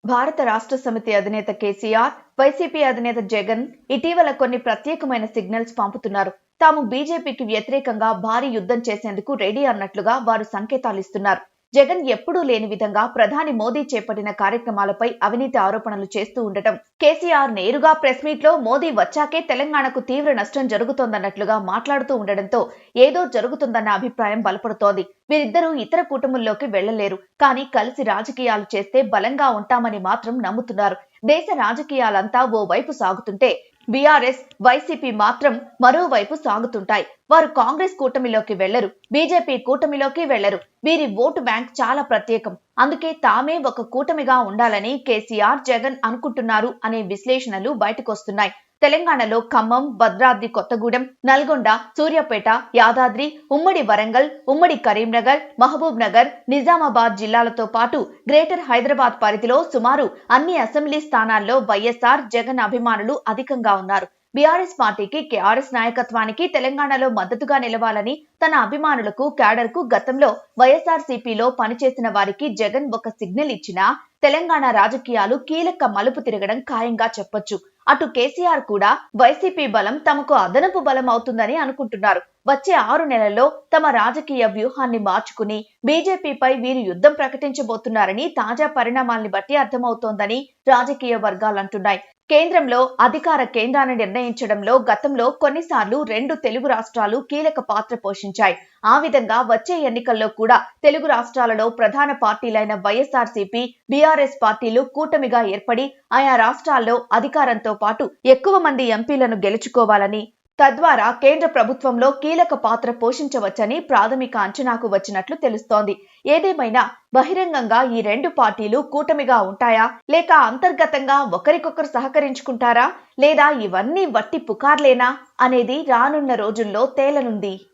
భారత రాష్ట్ర సమితి అధినేత కేసీఆర్, వైసీపీ అధినేత జగన్ ఇటీవల కొన్ని ప్రత్యేకమైన సిగ్నల్స్ పంపుతున్నారు. తాము బీజేపీకి వ్యతిరేకంగా భారీ యుద్ధం చేసేందుకు రెడీ అన్నట్లుగా వారు సంకేతాలిస్తున్నారు. జగన్ ఎప్పుడూ లేని విధంగా ప్రధాని మోదీ చేపట్టిన కార్యక్రమాలపై అవినీతి ఆరోపణలు చేస్తూ ఉండటం, కేసీఆర్ నేరుగా ప్రెస్ మీట్ లో మోదీ వచ్చాకే తెలంగాణకు తీవ్ర నష్టం జరుగుతోందన్నట్లుగా మాట్లాడుతూ ఉండడంతో ఏదో జరుగుతుందన్న అభిప్రాయం బలపడుతోంది. వీరిద్దరూ ఇతర కూటముల్లోకి వెళ్లలేరు, కానీ కలిసి రాజకీయాలు చేస్తే బలంగా ఉంటామని మాత్రం నమ్ముతున్నారు. దేశ రాజకీయాలంతా ఓ వైపు సాగుతుంటే బీఆర్ఎస్, వైసీపీ మాత్రం మరోవైపు సాగుతుంటాయి. వారు కాంగ్రెస్ కూటమిలోకి వెళ్లరు, బీజేపీ కూటమిలోకి వెళ్లరు. వీరి ఓటు బ్యాంక్ చాలా ప్రత్యేకం. అందుకే తామే ఒక కూటమిగా ఉండాలని కేసీఆర్, జగన్ అనుకుంటున్నారు అనే విశ్లేషణలు బయటకొస్తున్నాయి. తెలంగాణలో ఖమ్మం, భద్రాద్రి కొత్తగూడెం, నల్గొండ, సూర్యాపేట, యాదాద్రి, ఉమ్మడి వరంగల్, ఉమ్మడి కరీంనగర్, మహబూబ్ నగర్, నిజామాబాద్ జిల్లాలతో పాటు గ్రేటర్ హైదరాబాద్ పరిధిలో సుమారు అన్ని అసెంబ్లీ స్థానాల్లో వైఎస్ఆర్, జగన్ అభిమానులు అధికంగా ఉన్నారు. బీఆర్ఎస్ పార్టీకి, కేఆర్ఎస్ నాయకత్వానికి తెలంగాణలో మద్దతుగా నిలవాలని తన అభిమానులకు, క్యాడర్ కు గతంలో వైఎస్ఆర్సీపీలో పనిచేసిన వారికి జగన్ ఒక సిగ్నల్ ఇచ్చినా తెలంగాణ రాజకీయాలు కీలక మలుపు తిరగడం ఖాయంగా చెప్పొచ్చు. అటు కేసీఆర్ కూడా వైసీపీ బలం తమకు అదనపు బలం అవుతుందని అనుకుంటున్నారు. వచ్చే 6 నెలల్లో తమ రాజకీయ వ్యూహాన్ని మార్చుకుని బీజేపీపై వీరు యుద్ధం ప్రకటించబోతున్నారని తాజా పరిణామాల్ని బట్టి అర్థమవుతోందని రాజకీయ వర్గాలంటున్నాయి. కేంద్రంలో అధికార కేంద్రాన్ని నిర్ణయించడంలో గతంలో కొన్నిసార్లు 2 తెలుగు రాష్ట్రాలు కీలక పాత్ర పోషించాయి. ఆ విధంగా వచ్చే ఎన్నికల్లో కూడా తెలుగు రాష్ట్రాలలో ప్రధాన పార్టీలైన వైఎస్ఆర్సీపీ, బీఆర్ఎస్ పార్టీలు కూటమిగా ఏర్పడి ఆయా రాష్ట్రాల్లో అధికారంతో పాటు ఎక్కువ మంది ఎంపీలను గెలుచుకోవాలని, తద్వారా కేంద్ర ప్రభుత్వంలో కీలక పాత్ర పోషించవచ్చని ప్రాథమిక అంచనాకు వచ్చినట్లు తెలుస్తోంది. ఏదేమైనా బహిరంగంగా ఈ 2 పార్టీలు కూటమిగా ఉంటాయా, లేక అంతర్గతంగా ఒకరికొకరు సహకరించుకుంటారా, లేదా ఇవన్నీ వట్టి పుకార్లేనా అనేది రానున్న రోజుల్లో తేలనుంది.